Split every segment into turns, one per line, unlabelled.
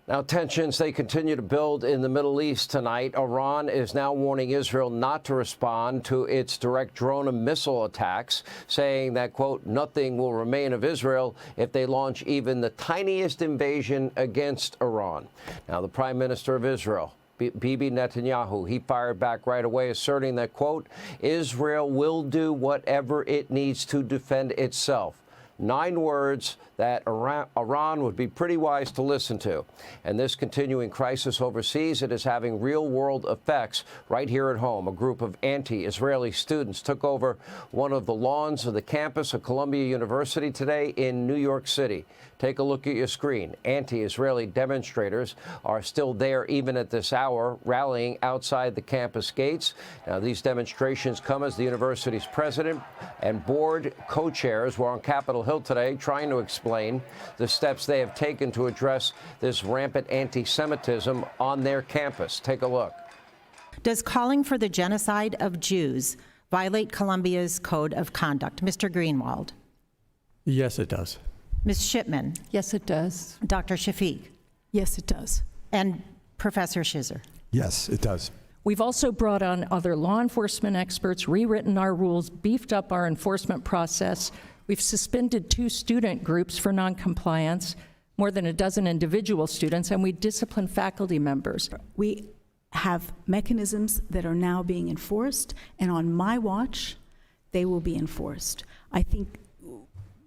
Now, tensions, they continue to build in the Middle East tonight. Iran is now warning Israel not to respond to its direct drone and missile attacks, saying that, quote, nothing will remain of Israel if they launch even the tiniest invasion against Iran. Now, the Prime Minister of Israel, Bibi Netanyahu, he fired back right away, asserting that, quote, Israel will do whatever it needs to defend itself. 9 words that Iran would be pretty wise to listen to. And this continuing crisis overseas, it is having real-world effects right here at home. A group of anti-Israeli students took over one of the lawns of the campus of Columbia University today in New York City. Take a look at your screen. Anti-Israeli demonstrators are still there even at this hour, rallying outside the campus gates. Now, these demonstrations come as the university's president and board co-chairs were on Capitol Hill today trying to explain the steps they have taken to address this rampant anti-Semitism on their campus. Take a look.
Does calling for the genocide of Jews violate Columbia's code of conduct? Mr. Greenwald.
Yes, it does.
Ms. Shipman.
Yes, it does.
Dr. Shafiq.
Yes, it does.
And Professor Shizer.
Yes, it does.
We've also brought on other law enforcement experts, rewritten our rules, beefed up our enforcement process. We've suspended 2 student groups for noncompliance, more than a dozen individual students, and we disciplined faculty members.
We have mechanisms that are now being enforced, and on my watch, they will be enforced. I think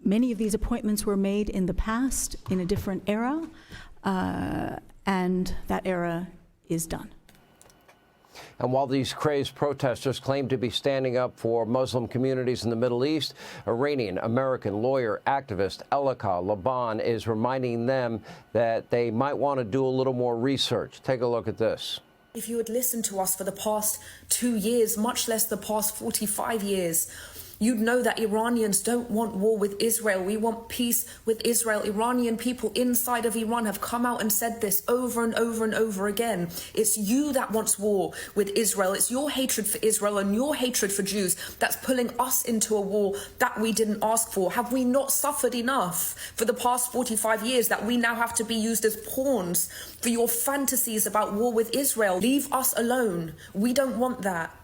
many of these appointments were made in the past in a different era, and that era is done.
And while these crazed protesters claim to be standing up for Muslim communities in the Middle East, Iranian-American lawyer activist Elica Le Bon is reminding them that they might want to do a little more research. Take a look at this.
If you had listened to us for the past 2 years, much less the past 45 years, you'd know that Iranians don't want war with Israel. We want peace with Israel. Iranian people inside of Iran have come out and said this over and over and over again. It's you that wants war with Israel. It's your hatred for Israel and your hatred for Jews that's pulling us into a war that we didn't ask for. Have we not suffered enough for the past 45 years that we now have to be used as pawns for your fantasies about war with Israel? Leave us alone. We don't want that.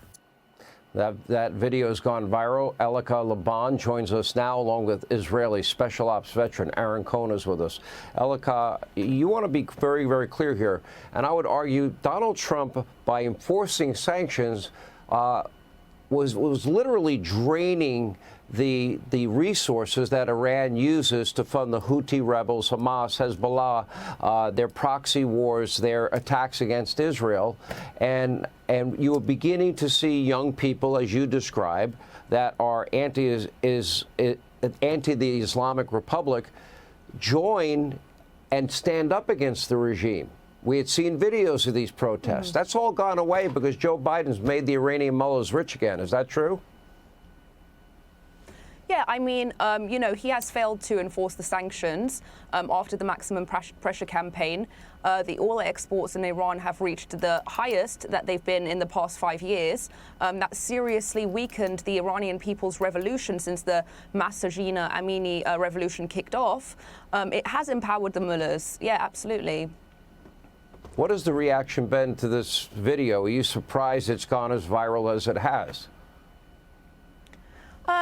That video has gone viral. Elica Le Bon joins us now, along with Israeli Special Ops veteran Aaron Cohen is with us. Elica, you want to be very, very clear here. And I would argue Donald Trump, by enforcing sanctions, was literally draining the resources that Iran uses to fund the Houthi rebels, Hamas, Hezbollah, their proxy wars, their attacks against Israel. And you are beginning to see young people, as you describe, that are anti the Islamic Republic join and stand up against the regime. We had seen videos of these protests. That's all gone away because Joe Biden's made the Iranian mullahs rich again. Is that true?
Yeah, I mean, you know, he has failed to enforce the sanctions after the maximum pressure campaign. The oil exports in Iran have reached the highest that they've been in the past 5 years. That seriously weakened the Iranian people's revolution since the Masajina Amini revolution kicked off. It has empowered the mullahs. Yeah, absolutely.
What has the reaction been to this video? Are you surprised it's gone as viral as it has?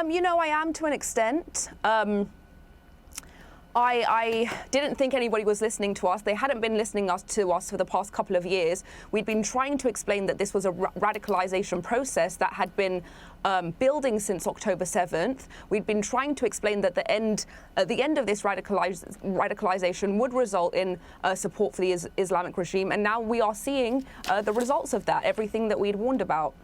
You know, I am to an extent. I didn't think anybody was listening to us. They hadn't been listening to us for the past couple of years. We'd been trying to explain that this was a radicalization process that had been building since October 7th. We'd been trying to explain that the end of this radicalization would result in support for the Islamic regime. And now we are seeing the results of that, everything that we'd warned about.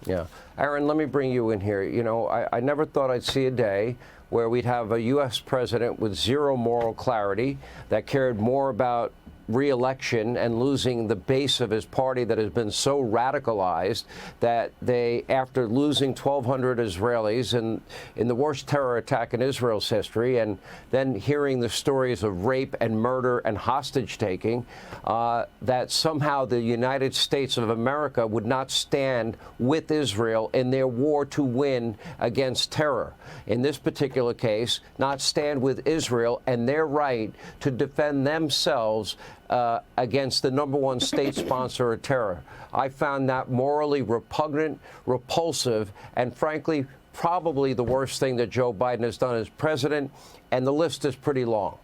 Yeah. Aaron, let me bring you in here. You know, I never thought I'd see a day where we'd have a U.S. president with zero moral clarity that cared more about re-election and losing the base of his party that has been so radicalized that they, after losing 1,200 Israelis in the worst terror attack in Israel's history, and then hearing the stories of rape and murder and hostage-taking, that somehow the United States of America would not stand with Israel in their war to win against terror. In this particular case, not stand with Israel and their right to defend themselves against the #1 state sponsor of terror. I found that morally repugnant, repulsive, and frankly, probably the worst thing that Joe Biden has done as president, and the list is pretty long.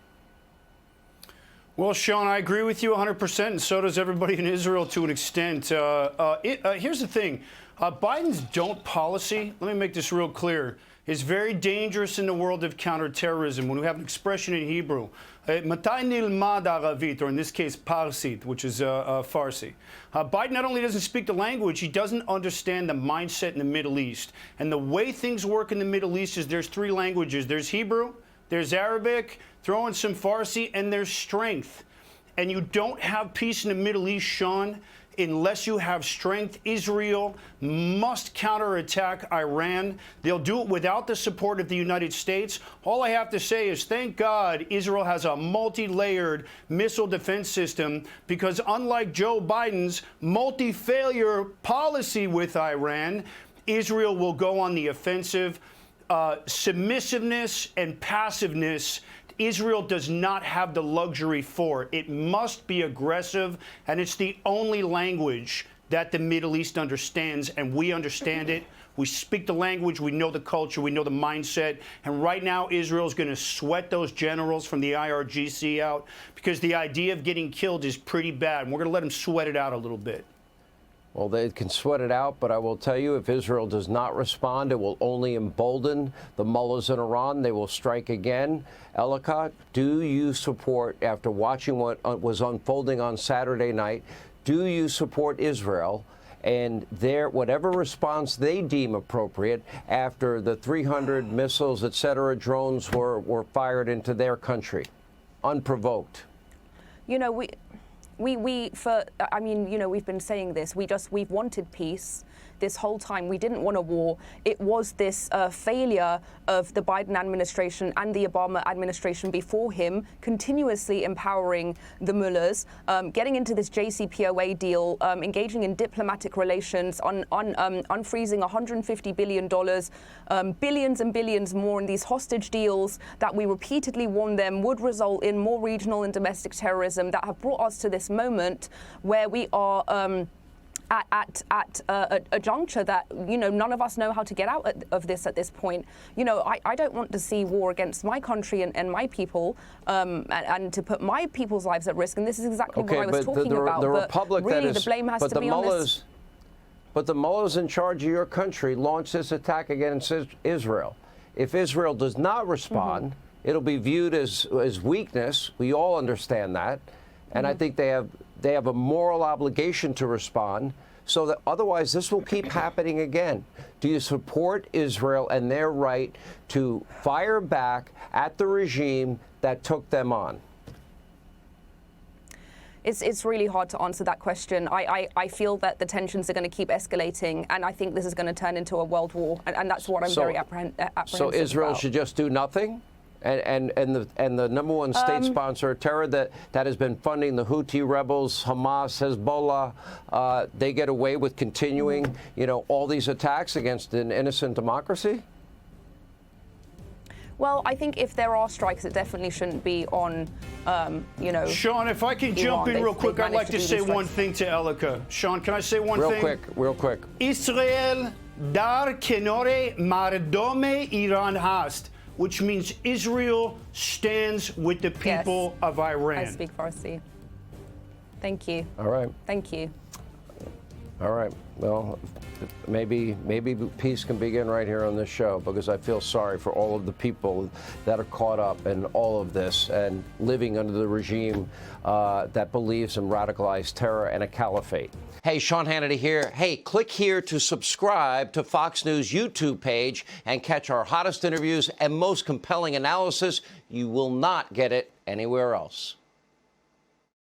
Well, Sean, I agree with you 100%, and so does everybody in Israel to an extent. Here's the thing. Biden's don't policy, let me make this real clear, is very dangerous in the world of counterterrorism. When we have an expression in Hebrew, "Matai nilmad Aravit," or in this case, Parsit, which is Farsi. Biden not only doesn't speak the language, he doesn't understand the mindset in the Middle East. And the way things work in the Middle East is there's 3 languages. There's Hebrew, there's Arabic, throw in some Farsi, and there's strength. And you don't have peace in the Middle East, Sean, unless you have strength. Israel must counterattack Iran. They'll do it without the support of the United States. All I have to say is thank God Israel has a multi-layered missile defense system, because unlike Joe Biden's multi-failure policy with Iran, Israel will go on the offensive. Submissiveness and passiveness, Israel does not have the luxury for. It must be aggressive, and it's the only language that the Middle East understands, and we understand it. We speak the language, we know the culture, we know the mindset, and right now Israel's going to sweat those generals from the IRGC out, because the idea of getting killed is pretty bad, and we're going to let them sweat it out a little bit.
Well, they can sweat it out, but I will tell you, if Israel does not respond, it will only embolden the mullahs in Iran. They will strike again. Elica, do you support, after watching what was unfolding on Saturday night, do you support Israel and their whatever response they deem appropriate after the 300 missiles, et cetera, drones were fired into their country, unprovoked?
You know, we've been saying this. We've wanted peace this whole time. We didn't want a war. It was this failure of the Biden administration and the Obama administration before him, continuously empowering the mullahs, getting into this JCPOA deal, engaging in diplomatic relations, unfreezing $150 billion, billions and billions more in these hostage deals that we repeatedly warned them would result in more regional and domestic terrorism, that have brought us to this moment where we are at a juncture that, you know, none of us know how to get out of this at this point. You know, I don't want to see war against my country and my people, and to put my people's lives at risk. And this is exactly what I was talking about.
The
but
Republic
really,
that is,
the blame has to be on this.
But the mullahs in charge of your country launched this attack against Israel. If Israel does not respond, it'll be viewed as weakness. We all understand that. And I think they have a moral obligation to respond, so that otherwise this will keep happening again. Do you support Israel and their right to fire back at the regime that took them on?
It's really hard to answer that question. I feel that the tensions are going to keep escalating, and I think this is going to turn into a world war, and that's what I'm very apprehensive about.
So Israel should just do nothing? And the #1 state sponsor of terror that has been funding the Houthi rebels, Hamas, Hezbollah, they get away with continuing, you know, all these attacks against an innocent democracy?
Well, I think if there are strikes, it definitely shouldn't be on, you know.
Sean, if I can jump in real quick, I'd like to say one thing to Elica. Sean, can I say one thing?
Real quick.
Israel dar kenore mardome Iran hast, which means Israel stands with the people of Iran.
I speak Farsi. Thank you.
All right.
Thank you.
All right. Well, maybe peace can begin right here on this show, because I feel sorry for all of the people that are caught up in all of this and living under the regime that believes in radicalized terror and a caliphate. Hey, Sean Hannity here. Hey, click here to subscribe to Fox News YouTube page and catch our hottest interviews and most compelling analysis. You will not get it anywhere else.